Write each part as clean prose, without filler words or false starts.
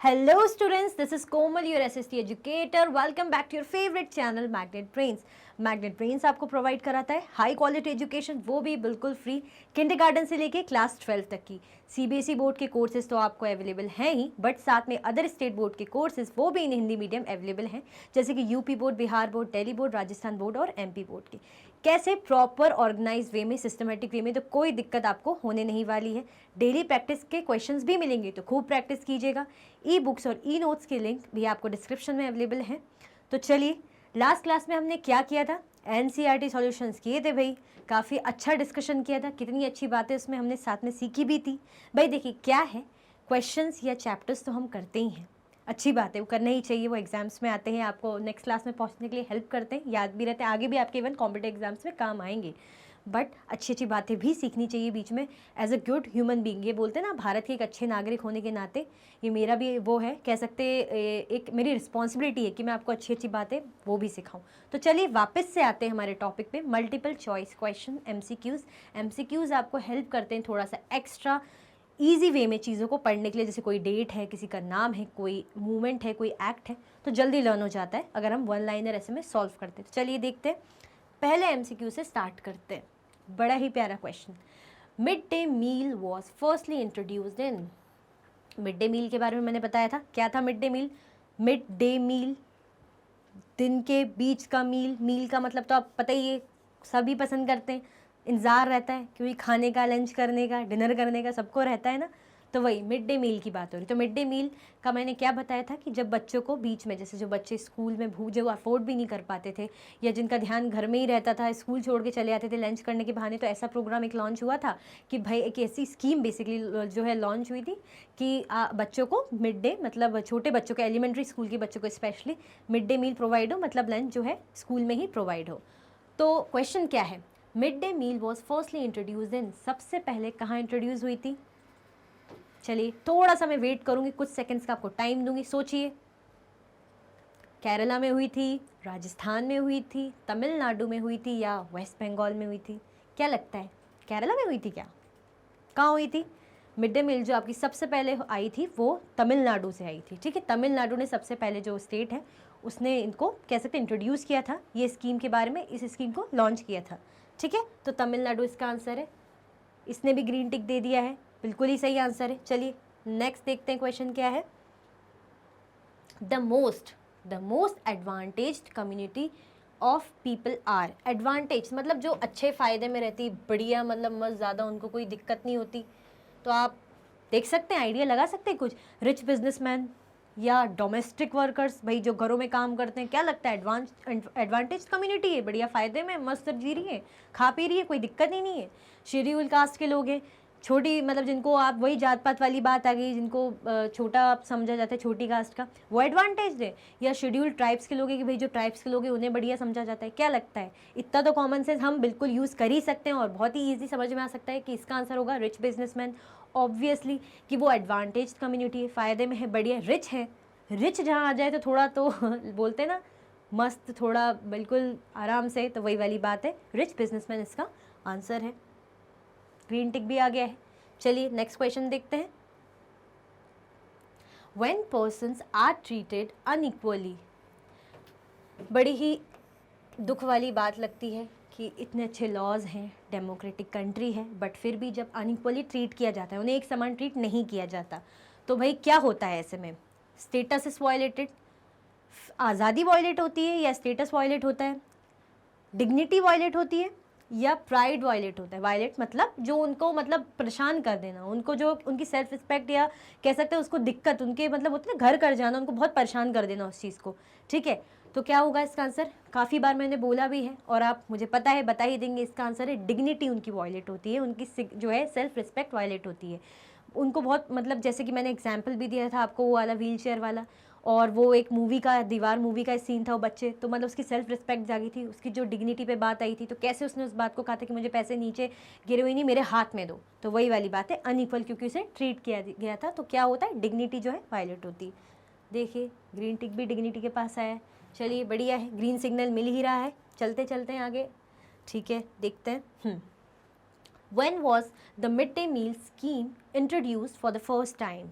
Hello students, this is Komal, your SST educator. Welcome back to your favorite channel Magnet Brains. Magnet brains आपको provide कराता है high quality education, वो भी बिल्कुल free, kindergarten से लेके क्लास 12 तक की। सीबीएसई बोर्ड के कोर्सेज तो आपको अवेलेबल हैं ही, बट साथ में अदर स्टेट बोर्ड के कोर्सेज वो भी इन हिंदी मीडियम अवेलेबल हैं, जैसे कि UP board, Bihar board, Delhi board, Rajasthan board और एमपी बोर्ड के। कैसे प्रॉपर ऑर्गेनाइज वे में, सिस्टमेटिक वे में, तो कोई दिक्कत आपको होने नहीं वाली है। डेली प्रैक्टिस के क्वेश्चंस भी मिलेंगे, तो खूब प्रैक्टिस कीजिएगा। ई बुक्स और ई नोट्स के लिंक भी आपको डिस्क्रिप्शन में अवेलेबल हैं। तो चलिए, लास्ट क्लास में हमने क्या किया था, एनसीईआरटी सॉल्यूशंस किए थे भाई, काफ़ी अच्छा डिस्कशन किया था, कितनी अच्छी बातें उसमें हमने साथ में सीखी भी थी। भाई देखिए क्या है, क्वेश्चंस या चैप्टर्स तो हम करते ही हैं, अच्छी बात है, वो करना ही चाहिए, वो एग्जाम्स में आते हैं, आपको नेक्स्ट क्लास में पहुंचने के लिए हेल्प करते हैं, याद भी रहते हैं, आगे भी आपके इवन कॉम्पिटेटिव एग्जाम्स में काम आएंगे। बट अच्छी अच्छी बातें भी सीखनी चाहिए बीच में, as a good human being. ये बोलते हैं ना, भारत के एक अच्छे नागरिक होने के नाते ये मेरा भी वो है, कह सकते एक मेरी रिस्पॉन्सिबिलिटी है कि मैं आपको अच्छी अच्छी बातें वो भी सिखाऊं। तो चलिए वापस से आते हैं हमारे टॉपिक पे, multiple choice question, MCQs. MCQs आपको हेल्प करते हैं थोड़ा सा एक्स्ट्रा ईजी वे में चीज़ों को पढ़ने के लिए, जैसे कोई डेट है, किसी का नाम है, कोई मूवमेंट है, कोई एक्ट है, तो जल्दी लर्न हो जाता है अगर हम वन लाइनर ऐसे में सॉल्व करते हैं। तो चलिए देखते हैं, पहले एमसीक्यू से स्टार्ट करते हैं। बड़ा ही प्यारा question, mid day meal was firstly introduced in. Mid day meal के बारे में मैंने बताया था, क्या था mid day meal. Mid day meal, दिन के बीच का मील, मील का मतलब तो आप पता ही है, सभी पसंद करते हैं, इंतज़ार रहता है क्योंकि खाने का, लंच करने का, डिनर करने का सबको रहता है ना, तो वही मिड डे मील की बात हो रही। तो मिड डे मील का मैंने क्या बताया था कि जब बच्चों को बीच में, जैसे जो बच्चे स्कूल में भूख, जो अफोर्ड भी नहीं कर पाते थे, या जिनका ध्यान घर में ही रहता था, स्कूल छोड़ के चले आते थे लंच करने के बहाने, तो ऐसा प्रोग्राम एक लॉन्च हुआ था कि भाई एक ऐसी स्कीम बेसिकली जो है लॉन्च हुई थी कि बच्चों को मिड डे, मतलब छोटे बच्चों को, एलिमेंट्री स्कूल के बच्चों को specially mid day meal provide हो, मतलब लंच जो है स्कूल में ही प्रोवाइड हो। तो क्वेश्चन क्या है, mid day meal was firstly introduced in, सबसे पहले कहाँ इंट्रोड्यूस हुई थी। चलिए थोड़ा सा मैं वेट करूंगी, कुछ सेकंड्स का आपको टाइम दूंगी, सोचिए। केरला में हुई थी, राजस्थान में हुई थी, तमिलनाडु में हुई थी, या वेस्ट बंगाल में हुई थी। क्या लगता है, केरला में हुई थी क्या, कहाँ हुई थी। मिड डे मील जो आपकी सबसे पहले आई थी वो तमिलनाडु से आई थी, ठीक है। तमिलनाडु ने सबसे पहले, जो स्टेट है उसने इनको कह सकते इंट्रोड्यूस किया था ये स्कीम के बारे में, इस स्कीम को लॉन्च किया था, ठीक है। तो तमिलनाडु इसका आंसर है, इसने भी ग्रीन टिक दे दिया है, बिल्कुल ही सही आंसर है। चलिए नेक्स्ट देखते हैं क्वेश्चन क्या है। The most advantaged community of people are. Advantage मतलब जो अच्छे फ़ायदे में रहती, बढ़िया, मतलब मस्त, ज़्यादा उनको कोई दिक्कत नहीं होती, तो आप देख सकते हैं, आइडिया लगा सकते हैं कुछ। रिच बिजनेसमैन या डोमेस्टिक वर्कर्स, भाई जो घरों में काम करते हैं, क्या लगता है, एडवांटेज कम्युनिटी है, बढ़िया फ़ायदे में मस्त जी रही है, खा पी रही है, कोई दिक्कत ही नहीं है। शेड्यूल कास्ट के लोग हैं, छोटी, मतलब जिनको आप, वही जात पात वाली बात आ गई, जिनको छोटा आप समझा जाता है, छोटी कास्ट का, वो एडवांटेज है। या शेड्यूल ट्राइब्स के लोग हैं कि भाई जो ट्राइब्स के लोग हैं उन्हें बढ़िया समझा जाता है। क्या लगता है, इतना तो कॉमन सेंस हम बिल्कुल यूज़ कर ही सकते हैं और बहुत ही ईजी समझ में आ सकता है कि इसका आंसर होगा रिच बिजनेसमैन। ऑब्वियसली कि वो एडवांटेज कम्युनिटी है, फ़ायदे में है, बढ़िया रिच है। रिच जहाँ आ जाए तो थोड़ा तो बोलते हैं ना, मस्त, थोड़ा बिल्कुल आराम से, तो वही वाली बात है, रिच बिजनेसमैन इसका आंसर है। ग्रीन टिक भी आ गया है। चलिए नेक्स्ट क्वेश्चन देखते हैं। When persons are treated unequally, बड़ी ही दुख वाली बात लगती है कि इतने अच्छे लॉज हैं, डेमोक्रेटिक कंट्री है, बट फिर भी जब अनइक्वली ट्रीट किया जाता है, उन्हें एक समान ट्रीट नहीं किया जाता, तो भाई क्या होता है ऐसे में। स्टेटस इज वायलेटेड, आज़ादी वायलेट होती है, या स्टेटस वायलेट होता है, डिग्निटी वायलेट होती है, या प्राइड वायलेट होता है। वायलेट मतलब जो उनको, मतलब परेशान कर देना, उनको जो उनकी सेल्फ रिस्पेक्ट, या कह सकते हैं उसको दिक्कत, उनके मतलब होते हैं घर कर जाना, उनको बहुत परेशान कर देना उस चीज़ को, ठीक है। तो क्या होगा इसका आंसर, काफ़ी बार मैंने बोला भी है और आप मुझे पता है बता ही देंगे, इसका आंसर है डिग्निटी उनकी वायलेट होती है, उनकी जो है सेल्फ रिस्पेक्ट वायलेट होती है। उनको बहुत, मतलब जैसे कि मैंने एग्जाम्पल भी दिया था आपको, वो वाला व्हील चेयर वाला, और वो एक मूवी का, दीवार मूवी का सीन था, वो बच्चे, तो मतलब उसकी सेल्फ रिस्पेक्ट जागी थी, उसकी जो डिग्निटी पे बात आई थी, तो कैसे उसने उस बात को कहा था कि मुझे पैसे नीचे गिरे हुए नहीं, मेरे हाथ में दो, तो वही वाली बात है, अनइक्वल क्योंकि उसे ट्रीट किया गया था, तो क्या होता है, डिग्निटी जो है वायलेट होती। देखिए ग्रीन टिक भी डिग्निटी के पास आया है। चलिए बढ़िया है, ग्रीन सिग्नल मिल ही रहा है, चलते चलते हैं आगे, ठीक है। देखते हैं, When was the midday meal scheme introduced for the first time?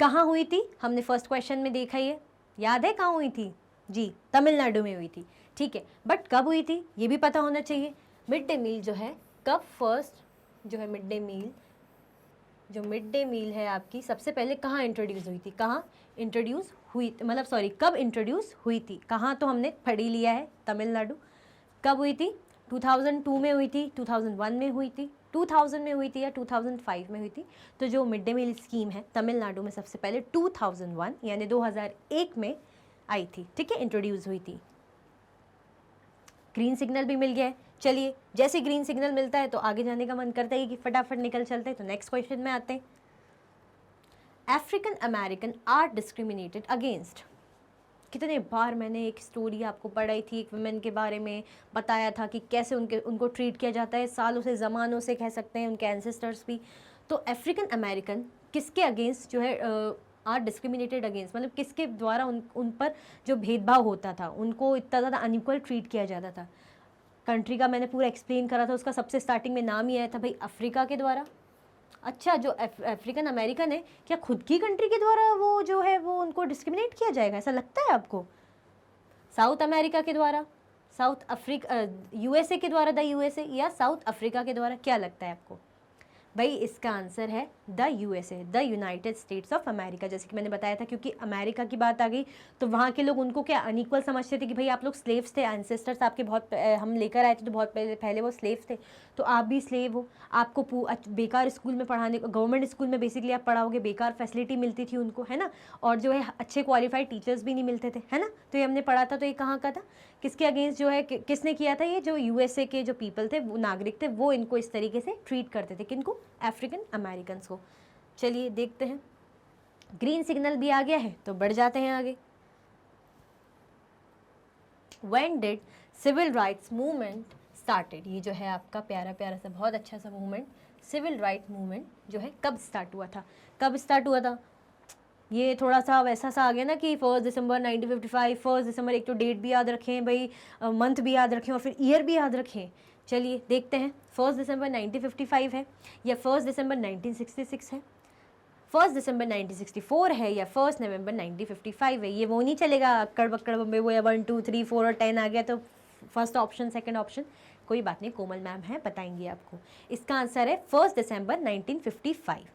कहाँ हुई थी, हमने फर्स्ट क्वेश्चन में देखा, ये याद है कहाँ हुई थी जी, तमिलनाडु में हुई थी, ठीक है। बट कब हुई थी ये भी पता होना चाहिए। मिड डे मील जो है कब फर्स्ट जो है मिड डे मील है आपकी सबसे पहले कहाँ इंट्रोड्यूस हुई थी, कहाँ इंट्रोड्यूस हुई, मतलब सॉरी कब इंट्रोड्यूस हुई थी, कहाँ तो हमने पढ़ ही लिया है, तमिलनाडु। कब हुई थी, 2002 में हुई थी, 2001 में हुई थी, 2000 में हुई थी या 2005 में हुई थी। तो जो मिड डे मील स्कीम है तमिलनाडु में सबसे पहले 2001 यानी 2001 में आई थी, ठीक है, इंट्रोड्यूस हुई थी। ग्रीन सिग्नल भी मिल गया है। चलिए, जैसे ग्रीन सिग्नल मिलता है तो आगे जाने का मन करता है कि फटाफट निकल चलते हैं। तो नेक्स्ट क्वेश्चन में आते हैं। African American are discriminated against. कितने बार मैंने एक स्टोरी आपको पढ़ाई थी, एक वुमेन के बारे में बताया था कि कैसे उनको ट्रीट किया जाता है, सालों से, ज़मानों से कह सकते हैं, उनके एंसेस्टर्स भी। तो अफ्रीकन अमेरिकन किसके अगेंस्ट जो है आर डिस्क्रिमिनेटेड अगेंस्ट, मतलब किसके द्वारा उन पर जो भेदभाव होता था, उनको इतना ज़्यादा अनइक्वल ट्रीट किया जाता था। कंट्री का मैंने पूरा एक्सप्लेन करा था, उसका सबसे स्टार्टिंग में नाम ही आया था भाई अफ्रीका के द्वारा। अच्छा, जो अफ्रीकन अमेरिकन है, क्या खुद की कंट्री के द्वारा वो जो है वो उनको डिस्क्रिमिनेट किया जाएगा, ऐसा लगता है आपको? साउथ अमेरिका के द्वारा, साउथ अफ्रीका, यूएसए के द्वारा, द यूएसए, या साउथ अफ्रीका के द्वारा, क्या लगता है आपको? भाई इसका आंसर है the USA, the United states of America. जैसे कि मैंने बताया था, क्योंकि अमेरिका की बात आ गई तो वहाँ के लोग उनको क्या अनइक्वल समझते थे कि भाई आप लोग स्लेव्स थे, एंसेस्टर्स आपके बहुत हम लेकर आए थे तो बहुत पहले वो स्लेव्स थे, तो आप भी स्लेव हो। आपको बेकार स्कूल में पढ़ाने, गवर्नमेंट स्कूल में बेसिकली आप पढ़ाओगे, बेकार फैसिलिटी मिलती थी उनको, है ना, और जो है अच्छे क्वालिफाइड टीचर्स भी नहीं मिलते थे, है ना। तो ये हमने पढ़ा था। तो ये कहाँ का था, किसके अगेंस्ट जो है, किसने किया था? ये जो यूएसए के जो पीपल थे, वो नागरिक थे, वो इनको इस तरीके से ट्रीट करते थे, किनको? अफ्रीकन अमेरिकन को। चलिए देखते हैं, ग्रीन सिग्नल भी आ गया है तो बढ़ जाते हैं आगे। When did civil rights movement started? ये जो है आपका प्यारा प्यारा सा बहुत अच्छा सा मूवमेंट, सिविल राइट मूवमेंट जो है कब स्टार्ट हुआ था? कब स्टार्ट हुआ था? ये थोड़ा सा वैसा सा आ गया ना कि 1 दिसंबर 1955, 1 दिसंबर, एक तो डेट भी याद रखें भाई, मंथ भी याद रखें और फिर ईयर भी याद रखें। चलिए देखते हैं, 1 दिसंबर 1955 है या 1 दिसंबर 1966 है, 1 दिसंबर 1964 है या 1 नवंबर 1955 है। ये वो नहीं चलेगा अक्कड़ बक्कड़ बम्बे वो, या 1 2 3 4 और 10 आ गया तो फर्स्ट ऑप्शन, सेकंड ऑप्शन, कोई बात नहीं, कोमल मैम है, बताएंगी आपको। इसका आंसर है 1 दिसंबर 1955।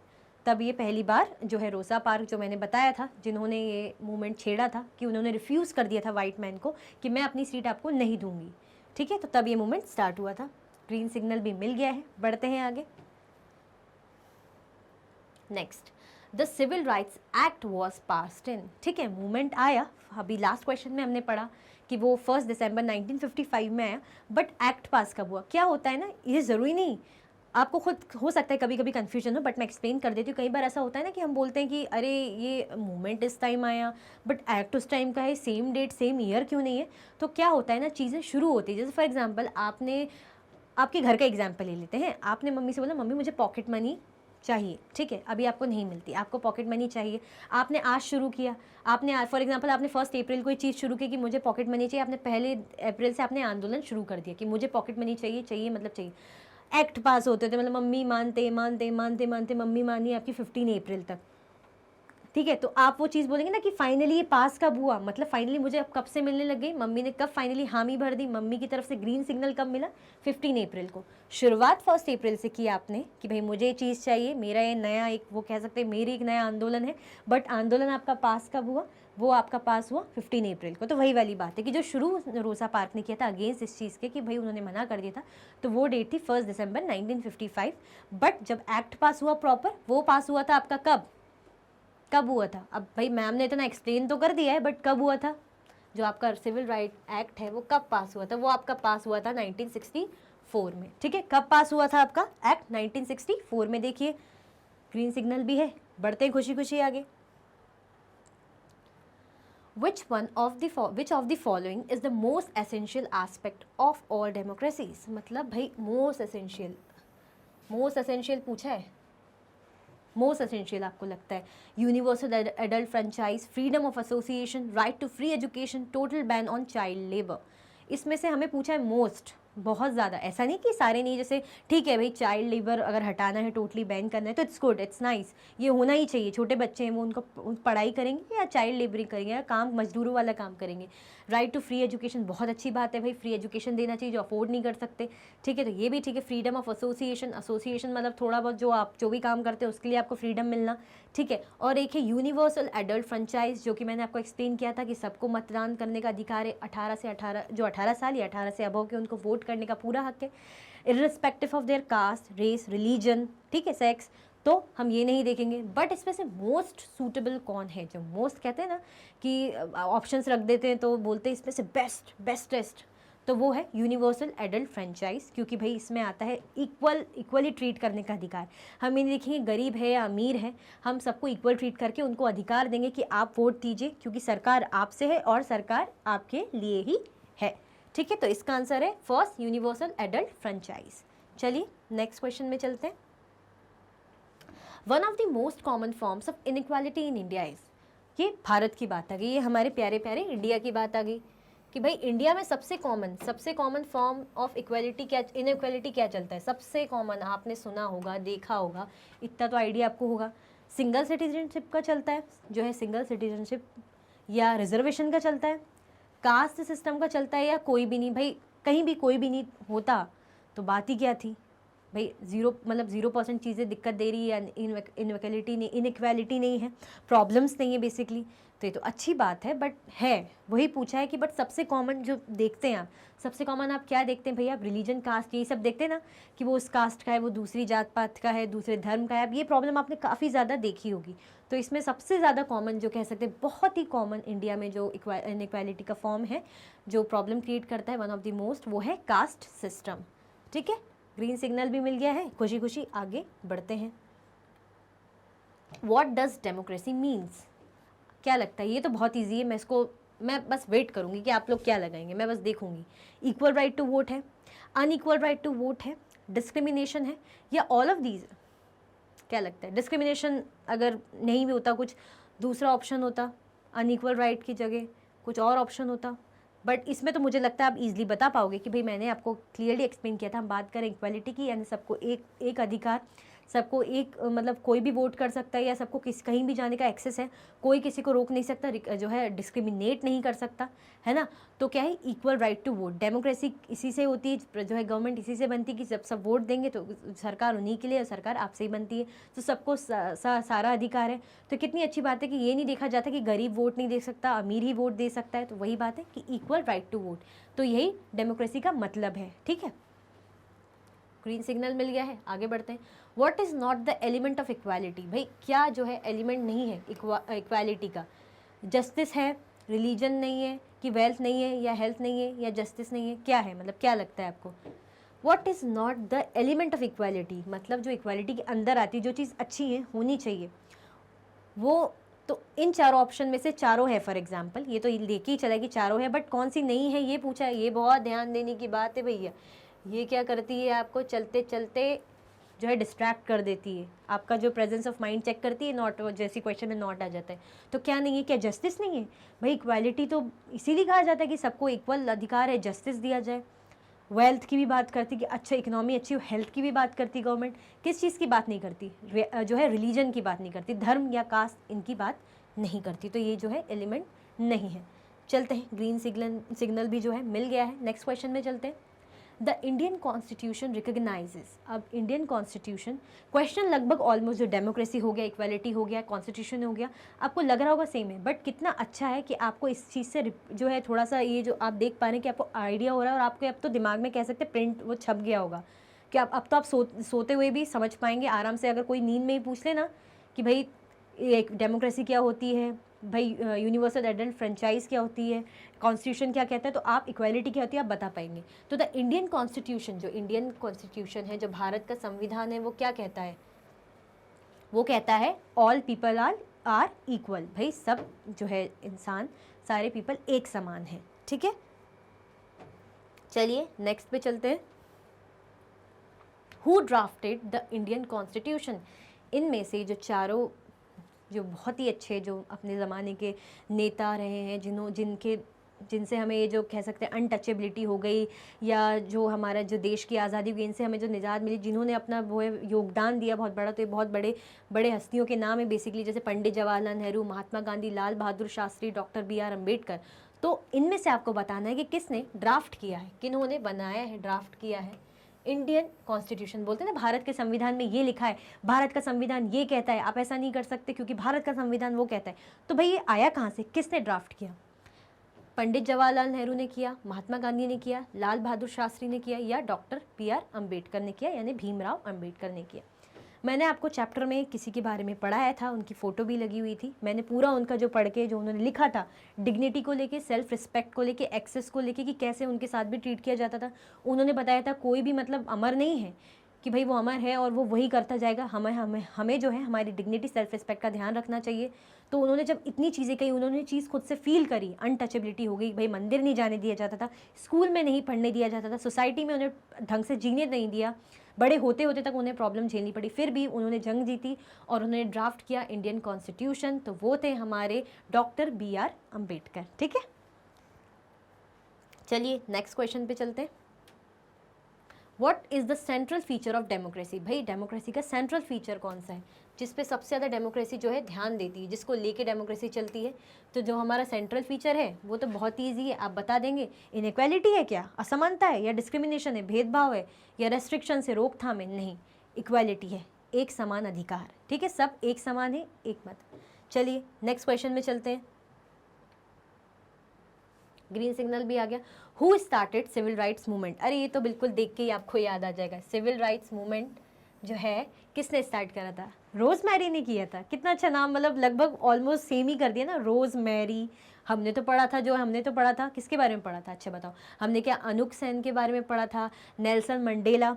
तब ये पहली बार जो है रोसा पार्क, जो मैंने बताया था, जिन्होंने ये मूवमेंट छेड़ा था कि उन्होंने रिफ्यूज़ कर दिया था वाइट मैन को कि मैं अपनी सीट आपको नहीं दूंगी, ठीक है, तो तब ये मूवमेंट स्टार्ट हुआ था। ग्रीन सिग्नल भी मिल गया है, बढ़ते हैं आगे। Next, the civil rights act was passed in, ठीक है, मूवमेंट आया, अभी लास्ट क्वेश्चन में हमने पढ़ा कि वो 1 दिसंबर 1955 में आया, बट एक्ट पास कब हुआ? क्या होता है ना, ये ज़रूरी नहीं, आपको खुद हो सकता है कभी कभी कन्फ्यूजन हो, बट मैं एक्सप्लेन कर देती हूँ। कई बार ऐसा होता है ना कि हम बोलते हैं कि अरे ये मूवमेंट इस टाइम आया बट एक्ट उस टाइम का है, सेम डेट सेम ईयर क्यों नहीं है? तो क्या होता है ना, चीज़ें शुरू होती है, जैसे फॉर एग्जांपल आपने, आपके घर का एग्जांपल ले लेते हैं, आपने मम्मी से बोला मम्मी मुझे पॉकेट मनी चाहिए, ठीक है, अभी आपको नहीं मिलती, आपको पॉकेट मनी चाहिए, आपने आज शुरू किया, आपने फॉर एग्जांपल आपने 1 अप्रैल को ये चीज़ शुरू की कि मुझे पॉकेट मनी चाहिए, आपने पहले अप्रैल से आपने आंदोलन शुरू कर दिया कि मुझे पॉकेट मनी चाहिए, चाहिए मतलब चाहिए। एक्ट पास होते थे, मतलब मम्मी मानते मानते मानते मानते मम्मी मानी आपकी 15 अप्रैल तक, ठीक है, तो आप वो चीज़ बोलेंगे ना कि फाइनली ये पास कब हुआ, मतलब फाइनली मुझे अब कब से मिलने लग गई, मम्मी ने कब फाइनली हामी भर दी, मम्मी की तरफ से ग्रीन सिग्नल कब मिला? 15 अप्रैल को। शुरुआत 1 अप्रैल से की आपने कि भाई मुझे ये चीज़ चाहिए, मेरा ये नया एक, वो कह सकते हैं मेरी एक नया आंदोलन है, बट आंदोलन आपका पास कब हुआ? वो आपका पास हुआ 15 अप्रैल को। तो वही वाली बात है कि जो शुरू रोसा पार्क ने किया था अगेंस्ट इस चीज़ के कि भाई उन्होंने मना कर दिया था, तो वो डेट थी 1 दिसंबर 1955। बट जब एक्ट पास हुआ प्रॉपर, वो पास हुआ था आपका कब हुआ था? अब भाई मैम ने इतना एक्सप्लेन तो कर दिया है, बट कब हुआ था? जो आपका सिविल राइट एक्ट है वो कब पास हुआ था? वो आपका पास हुआ था 1964 में, ठीक है। कब पास हुआ था आपका एक्ट? 1964 में। देखिए ग्रीन सिग्नल भी है, बढ़ते हैं खुशी खुशी आगे। Which of the following is the most essential aspect of all democracies? मतलब भाई most essential पूछा है, मोस्ट एसेंशियल आपको लगता है? Universal adult franchise, freedom of association, right to free education, total ban on child labour. इसमें से हमें पूछा है मोस्ट, बहुत ज़्यादा, ऐसा नहीं कि सारे नहीं, जैसे ठीक है भाई चाइल्ड लेबर अगर हटाना है, टोटली बैन करना है तो इट्स गुड, इट्स नाइस, ये होना ही चाहिए। छोटे बच्चे हैं वो उनको पढ़ाई करेंगे या चाइल्ड लेबरिंग करेंगे या काम मजदूरों वाला काम करेंगे। राइट टू फ्री एजुकेशन बहुत अच्छी बात है भाई, फ्री एजुकेशन देना चाहिए जो अफोर्ड नहीं कर सकते, ठीक है, तो ये भी ठीक है। फ्रीडम ऑफ एसोसिएशन, एसोसिएशन मतलब थोड़ा बहुत जो आप जो भी काम करते हैं उसके लिए आपको फ्रीडम मिलना, ठीक है। और एक है यूनिवर्सल एडल्ट फ्रेंचाइज, जो कि मैंने आपको एक्सप्लेन किया था कि सबको मतदान करने का अधिकार है, 18 जो 18 साल या 18 से अबव के उनको वोट करने का पूरा हक है, irrespective of their caste, race, religion, ठीक है, सेक्स। तो हम ये नहीं देखेंगे, बट इसमें से मोस्ट सूटेबल कौन है, जो मोस्ट कहते हैं ना कि ऑप्शंस रख देते हैं तो बोलते हैं इसमें से बेस्टेस्ट, तो वो है यूनिवर्सल एडल्ट फ्रेंचाइज, क्योंकि भाई इसमें आता है इक्वली ट्रीट करने का अधिकार। हम ये नहीं देखेंगे गरीब है या अमीर है, हम सबको इक्वल ट्रीट करके उनको अधिकार देंगे कि आप वोट दीजिए, क्योंकि सरकार आपसे है और सरकार आपके लिए ही है, ठीक है। तो इसका आंसर है फर्स्ट, यूनिवर्सल एडल्ट फ्रेंचाइज। चलिए नेक्स्ट क्वेश्चन में चलते हैं। One of the most common forms of inequality in India is, ये भारत की बात आ गई, ये हमारे प्यारे प्यारे इंडिया की बात आ गई कि भाई इंडिया में सबसे कॉमन फॉर्म ऑफ इक्वालिटी क्या, इनइक्वालिटी क्या चलता है। सबसे कॉमन आपने सुना होगा, देखा होगा, इतना तो आइडिया आपको होगा, सिंगल सिटीजनशिप का चलता है, जो है सिंगल सिटीजनशिप, या रिजर्वेशन का चलता है, कास्ट सिस्टम का चलता है, या कोई भी नहीं। भाई कहीं भी कोई भी नहीं होता तो बात ही क्या थी भाई, 0% चीज़ें दिक्कत दे रही है, इनइक्वालिटी नहीं है, प्रॉब्लम्स नहीं है बेसिकली, तो ये तो अच्छी बात है। बट है वही पूछा है कि बट सबसे कॉमन जो देखते हैं आप, सबसे कॉमन आप क्या देखते हैं भैया, आप रिलीजन, कास्ट, यही सब देखते हैं ना, कि वो उस कास्ट का है, वो दूसरी जात पात का है, दूसरे धर्म का है। अब ये प्रॉब्लम आपने काफ़ी ज़्यादा देखी होगी, तो इसमें सबसे ज़्यादा कॉमन जो कह सकते हैं, बहुत ही कॉमन इंडिया में जो इनइक्वालिटी का फॉर्म है, जो प्रॉब्लम क्रिएट करता है, वन ऑफ द मोस्ट, वो है कास्ट सिस्टम, ठीक है। ग्रीन सिग्नल भी मिल गया है, खुशी खुशी आगे बढ़ते हैं। व्हाट डज डेमोक्रेसी मीन्स, क्या लगता है, ये तो बहुत ईजी है, मैं बस वेट करूंगी कि आप लोग क्या लगाएंगे, मैं बस देखूंगी। इक्वल राइट टू वोट है, अनइक्वल राइट टू वोट है, डिस्क्रिमिनेशन है, या ऑल ऑफ दीज। क्या लगता है, डिस्क्रिमिनेशन अगर नहीं भी होता, कुछ दूसरा ऑप्शन होता, अनइक्वल राइट की जगह कुछ और ऑप्शन होता, बट इसमें तो मुझे लगता है आप इजीली बता पाओगे कि भाई मैंने आपको क्लियरली एक्सप्लेन किया था। हम बात करें इक्वालिटी की, यानी सबको एक अधिकार, सबको एक मतलब कोई भी वोट कर सकता है, या सबको कहीं भी जाने का एक्सेस है, कोई किसी को रोक नहीं सकता, जो है डिस्क्रिमिनेट नहीं कर सकता, है ना। तो क्या है, equal right to vote. Democracy इसी से होती है, जो है गवर्नमेंट इसी से बनती है कि जब सब वोट देंगे तो सरकार उन्हीं के लिए, सरकार आपसे ही बनती है, तो सबको सारा अधिकार है। तो कितनी अच्छी बात है कि ये नहीं देखा जाता कि गरीब वोट नहीं दे सकता, अमीर ही वोट दे सकता है, तो वही बात है कि इक्वल राइट टू वोट, तो यही डेमोक्रेसी का मतलब है, ठीक है। ग्रीन सिग्नल मिल गया है, आगे बढ़ते हैं। What is not the element of equality, भाई क्या जो है एलिमेंट नहीं है इक्वालिटी का, जस्टिस है, रिलीजन नहीं है, कि वेल्थ नहीं है, या हेल्थ नहीं है, या जस्टिस नहीं है, क्या है, मतलब क्या लगता है आपको। What is not the element of equality, मतलब जो इक्वालिटी के अंदर आती है, जो चीज़ अच्छी है, होनी चाहिए, वो तो इन चारों ऑप्शन में से चारों है। फॉर एग्जांपल ये तो लेके ही चला कि चारों है, बट कौन सी नहीं है ये पूछा है, ये बहुत ध्यान देने की बात है भैया। ये क्या करती है, आपको चलते चलते जो है डिस्ट्रैक्ट कर देती है, आपका जो प्रेजेंस ऑफ माइंड चेक करती है, नॉट, जैसी क्वेश्चन में नॉट आ जाता है, तो क्या नहीं है, क्या जस्टिस नहीं है। भाई इक्वालिटी तो इसीलिए कहा जाता है कि सबको इक्वल अधिकार है, जस्टिस दिया जाए। वेल्थ की भी बात करती कि अच्छा इकोनॉमी अच्छी हो, हेल्थ की भी बात करती गवर्नमेंट, किस चीज़ की बात नहीं करती, जो है रिलीजन की बात नहीं करती, धर्म या कास्ट इनकी बात नहीं करती, तो ये जो है एलिमेंट नहीं है। चलते हैं, ग्रीन सिग्नल भी जो है मिल गया है, नेक्स्ट क्वेश्चन में चलते हैं। द इंडियन कॉन्स्टिट्यूशन रिकग्नाइजेज, अब इंडियन कॉन्स्टिट्यूशन, क्वेश्चन लगभग ऑलमोस्ट, जो डेमोक्रेसी हो गया, इक्वालिटी हो गया, कॉन्स्टिट्यूशन हो गया, आपको लग रहा होगा सेम है, बट कितना अच्छा है कि आपको इस चीज़ से जो है थोड़ा सा ये जो आप देख पा रहे हैं कि आपको आइडिया हो रहा है, और आपको अब तो दिमाग में कह सकते हैं प्रिंट वो छप गया होगा, कि अब तो आप सोते हुए भी समझ पाएंगे आराम से। अगर कोई नींद में ही पूछ लेना कि भाई एक डेमोक्रेसी क्या होती है, भाई यूनिवर्सल एडल्ट फ्रेंचाइज क्या होती है, कॉन्स्टिट्यूशन क्या कहता है, तो आप इक्वालिटी क्या होती है आप बता पाएंगे। तो द इंडियन कॉन्स्टिट्यूशन, जो इंडियन कॉन्स्टिट्यूशन है, जो भारत का संविधान है, वो क्या कहता है, वो कहता है ऑल पीपल आर इक्वल, भाई सब जो है इंसान, सारे पीपल एक समान है, ठीक है। चलिए नेक्स्ट पे चलते हैं। Who drafted the Indian constitution, इनमें से जो चारों जो बहुत ही अच्छे, जो अपने ज़माने के नेता रहे हैं, जिनके जिनसे हमें ये जो कह सकते हैं अनटचेबिलिटी हो गई, या जो हमारा जो देश की आज़ादी हुई, इनसे हमें जो निजात मिली, जिन्होंने अपना वो योगदान दिया बहुत बड़ा, तो ये बहुत बड़े बड़े हस्तियों के नाम है बेसिकली, जैसे पंडित जवाहरलाल नेहरू, महात्मा गांधी, लाल बहादुर शास्त्री, डॉक्टर BR अम्बेडकर। तो इनमें से आपको बताना है कि किसने ड्राफ्ट किया है, किन्होंने बनाया है, ड्राफ्ट किया है इंडियन कॉन्स्टिट्यूशन। बोलते हैं ना भारत के संविधान में ये लिखा है, भारत का संविधान ये कहता है, आप ऐसा नहीं कर सकते क्योंकि भारत का संविधान वो कहता है। तो भाई ये आया कहाँ से, किसने ड्राफ्ट किया? पंडित जवाहरलाल नेहरू ने किया, महात्मा गांधी ने किया, लाल बहादुर शास्त्री ने किया, या डॉक्टर BR अम्बेडकर ने किया, यानी भीमराव अम्बेडकर ने किया। मैंने आपको चैप्टर में किसी के बारे में पढ़ाया था, उनकी फ़ोटो भी लगी हुई थी। मैंने पूरा उनका जो पढ़ के जो उन्होंने लिखा था, डिग्निटी को लेके, सेल्फ रिस्पेक्ट को लेके, एक्सेस को लेके, कि कैसे उनके साथ भी ट्रीट किया जाता था। उन्होंने बताया था कोई भी मतलब अमर नहीं है कि भाई वो अमर है और वो वही करता जाएगा, हमें जो है हमारी डिग्निटी, सेल्फ रिस्पेक्ट का ध्यान रखना चाहिए। तो उन्होंने जब इतनी चीज़ें कही, उन्होंने चीज़ खुद से फील करी, अनटचेबिलिटी हो गई, भाई मंदिर नहीं जाने दिया जाता था, स्कूल में नहीं पढ़ने दिया जाता था, सोसाइटी में उन्हें ढंग से जीने नहीं दिया, बड़े होते होते तक उन्हें प्रॉब्लम झेलनी पड़ी, फिर भी उन्होंने जंग जीती और उन्होंने ड्राफ्ट किया इंडियन कॉन्स्टिट्यूशन। तो वो थे हमारे डॉक्टर BR अम्बेडकर। ठीक है, चलिए नेक्स्ट क्वेश्चन पे चलते हैं। What is the central feature of democracy? भाई डेमोक्रेसी का सेंट्रल फीचर कौन सा है, जिस पे सबसे ज़्यादा डेमोक्रेसी जो है ध्यान देती है, जिसको लेके डेमोक्रेसी चलती है? तो जो हमारा सेंट्रल फीचर है वो तो बहुत ईजी है, आप बता देंगे। इनइक्वालिटी है क्या, असमानता है, या डिस्क्रिमिनेशन है, भेदभाव है, या रेस्ट्रिक्शन से रोकथाम है? नहीं, इक्वालिटी है, एक समान अधिकार। ठीक है, सब एक समान है, एक मत। चलिए नेक्स्ट क्वेश्चन में चलते हैं। ग्रीन सिग्नल भी आ गया। Who started civil rights movement? अरे ये तो बिल्कुल देख के ही आपको याद आ जाएगा। सिविल राइट्स मूवमेंट जो है किसने स्टार्ट करा था? रोजमेरी ने किया था। कितना अच्छा नाम, मतलब लगभग ऑलमोस्ट सेम ही कर दिया ना, रोजमेरी। हमने तो पढ़ा था किसके बारे में पढ़ा था? अच्छा बताओ, हमने क्या अनुक सेन के बारे में पढ़ा था, नेल्सन मंडेला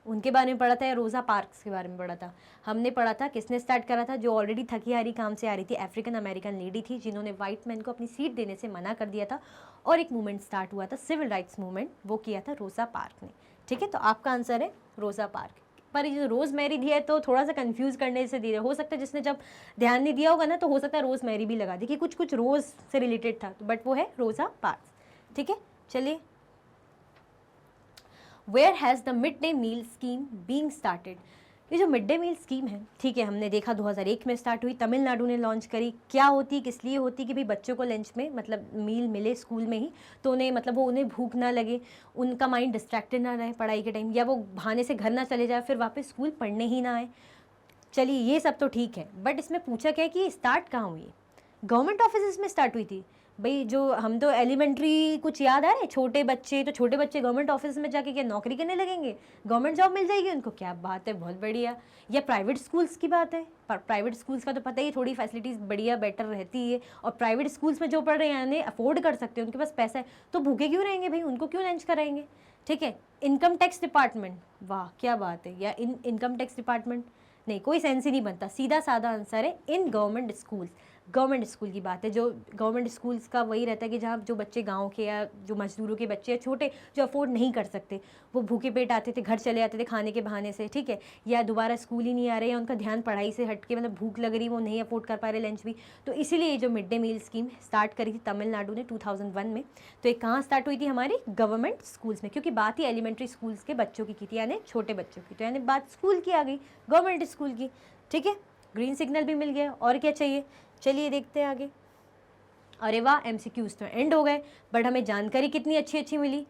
उनके बारे में पढ़ा था, या रोज़ा पार्क्स के बारे में पढ़ा था? हमने पढ़ा था किसने स्टार्ट करा था, जो ऑलरेडी थकी हारी काम से आ रही थी, अफ्रीकन अमेरिकन लेडी थी, जिन्होंने वाइट मैन को अपनी सीट देने से मना कर दिया था, और एक मूवमेंट स्टार्ट हुआ था सिविल राइट्स मूवमेंट, वो किया था रोज़ा पार्क ने। ठीक है, तो आपका आंसर है रोज़ा पार्क। पर ये जो रोज़ मैरी दिया है तो थोड़ा सा कंफ्यूज करने से दिया, हो सकता है जिसने जब ध्यान नहीं दिया होगा ना, तो हो सकता है रोज़ मैरी भी लगा दी कि कुछ कुछ रोज़ से रिलेटेड था, बट वो है रोज़ा पार्क। ठीक है, चलिए। Where has the mid day meal scheme being started? ये जो मिड डे मील स्कीम है, ठीक है, हमने देखा 2001 में स्टार्ट हुई, तमिलनाडु ने लॉन्च करी। क्या होती, किस लिए होती कि भाई बच्चों को लंच में मतलब मील मिले स्कूल में ही, तो उन्हें मतलब वो उन्हें भूख ना लगे, उनका माइंड डिस्ट्रैक्टेड ना रहे पढ़ाई के टाइम, या वो बहाने से घर ना चले जाए फिर वापस स्कूल पढ़ने ही ना आए। चलिए ये सब तो ठीक है, बट इसमें पूछा क्या है कि स्टार्ट कहाँ हुई? गवर्नमेंट ऑफिस में स्टार्ट हुई थी। भाई जो हम तो एलिमेंट्री कुछ याद आ रहे हैं, छोटे बच्चे गवर्नमेंट ऑफिस में जाके क्या नौकरी करने लगेंगे, गवर्नमेंट जॉब मिल जाएगी उनको? क्या बात है, बहुत बढ़िया। या प्राइवेट स्कूल्स की बात है, पर प्राइवेट स्कूल्स का तो पता ही, थोड़ी फैसिलिटीज़ बढ़िया बेटर रहती है, और प्राइवेट स्कूल्स में जो पढ़ रहे हैं यानी अफोर्ड कर सकते हैं, उनके पास पैसा है, तो भूखे क्यों रहेंगे भाई, उनको क्यों लंच कराएंगे? ठीक है, इनकम टैक्स डिपार्टमेंट, वाह क्या बात है, या इनकम टैक्स डिपार्टमेंट? नहीं, कोई सेंस ही नहीं बनता, सीधा साधा आंसर है in government schools. Government school की बात है, जो गवर्नमेंट स्कूल्स का वही रहता है कि जहाँ जो बच्चे गांव के या जो मजदूरों के बच्चे हैं छोटे, जो अफोर्ड नहीं कर सकते, वो भूखे पेट आते थे, घर चले आते थे खाने के बहाने से, ठीक है, या दोबारा स्कूल ही नहीं आ रहे, या उनका ध्यान पढ़ाई से हट के मतलब भूख लग रही, वो नहीं अफोर्ड कर पा रहे लंच भी, तो इसीलिए जो mid day meal scheme start करी थी तमिलनाडु ने 2001 में। तो ये कहाँ स्टार्ट हुई थी? हमारी गवर्नमेंट स्कूल्स में, क्योंकि बात ही एलिमेंट्री स्कूल्स के बच्चों की थी, यानी छोटे बच्चों की, तो यानी बात स्कूल की आ गई, गवर्नमेंट स्कूल की। ठीक है, ग्रीन सिग्नल भी मिल गया, और क्या चाहिए? चलिए देखते हैं आगे। अरे वाह, एमसीक्यूज तो एंड हो गए, बट हमें जानकारी कितनी अच्छी अच्छी मिली।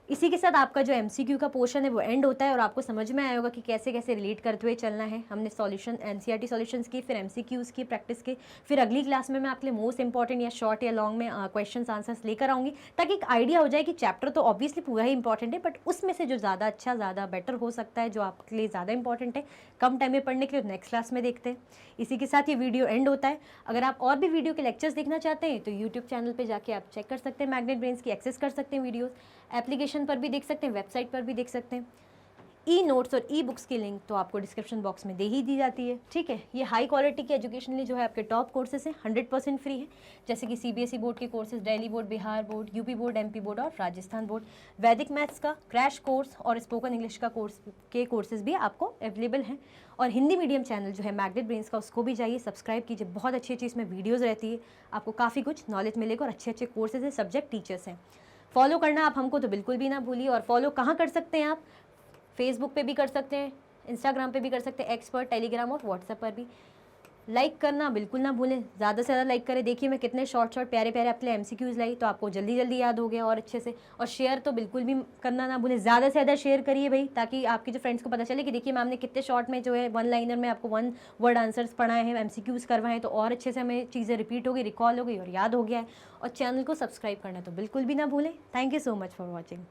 इसी के साथ आपका जो एमसीक्यू का पोर्शन है वो एंड होता है, और आपको समझ में आया होगा कि कैसे कैसे रिलेट करते हुए चलना है। हमने सॉल्यूशन एनसीईआरटी सॉल्यूशंस की, फिर एमसीक्यूज की प्रैक्टिस की, फिर अगली क्लास में मैं आपके लिए मोस्ट इंपॉर्टेंट या शॉर्ट या लॉन्ग में क्वेश्चंस आंसर्स लेकर आऊँगी, ताकि एक आइडिया हो जाए कि चैप्टर तो ऑब्वियसली पूरा ही इंपॉर्टेंट है, बट उसमें से जो ज़्यादा अच्छा, ज़्यादा बेटर हो सकता है, जो आपके लिए ज़्यादा इंपॉर्टेंट है कम टाइम में पढ़ने के लिए, नेक्स्ट क्लास में देखते हैं। इसी के साथ ये वीडियो एंड होता है। अगर आप और भी वीडियो के लेक्चर्स देखना चाहते हैं तो यूट्यूब चैनल पे जाके आप चेक कर सकते हैं, मैग्नेट ब्रेन्स की एक्सेस कर सकते हैं वीडियोस, एप्लीकेशन पर भी देख सकते हैं, वेबसाइट पर भी देख सकते हैं। ई नोट्स और ई बुक्स की लिंक तो आपको डिस्क्रिप्शन बॉक्स में दे ही दी जाती है, ठीक है। ये हाई क्वालिटी के एजुकेशनली जो है आपके टॉप कोर्सेज हैं, 100% फ्री है, जैसे कि सीबीएसई बोर्ड के courses, Delhi board, Bihar board, UP board, MP board और राजस्थान बोर्ड। वैदिक मैथ्स का क्रैश कोर्स और स्पोकन इंग्लिश का कोर्सेज भी आपको अवेलेबल हैं। और हिंदी मीडियम चैनल जो है मैग्नेट ब्रेन्स का, उसको भी जाइए सब्सक्राइब कीजिए, बहुत अच्छी अच्छी इसमें वीडियोज़ रहती है, आपको काफ़ी कुछ नॉलेज मिलेगा और अच्छे अच्छे कोर्सेज हैं, सब्जेक्ट टीचर्स हैं। फॉलो करना आप हमको तो बिल्कुल भी ना भूलिए। और फॉलो कहाँ कर सकते हैं आप? फेसबुक पे भी कर सकते हैं, इंस्टाग्राम पे भी कर सकते हैं, एक्स पर, टेलीग्राम और व्हाट्सएप पर भी। लाइक करना बिल्कुल ना भूलें, ज़्यादा से ज़्यादा लाइक करें। देखिए मैं कितने शॉर्ट प्यारे प्यारे आपके लिए एमसीक्यूज़ लाई, तो आपको जल्दी जल्दी याद हो गया और अच्छे से। और शेयर तो बिल्कुल भी करना ना भूलें, ज़्यादा से ज़्यादा शेयर करिए भाई, ताकि आपके जो फ्रेंड्स को पता चले कि देखिए मैम ने कितने शॉर्ट में जो है 1 लाइनर में आपको 1 वर्ड आंसर्स पढ़ाए हैं, एमसीक्यूज़ करवाएं, तो और अच्छे से हमें चीज़ें रिपीट हो गई, रिकॉल हो गई और याद हो गया है। और चैनल को सब्सक्राइब करना तो बिल्कुल भी ना भूलें। Thank you so much for watching.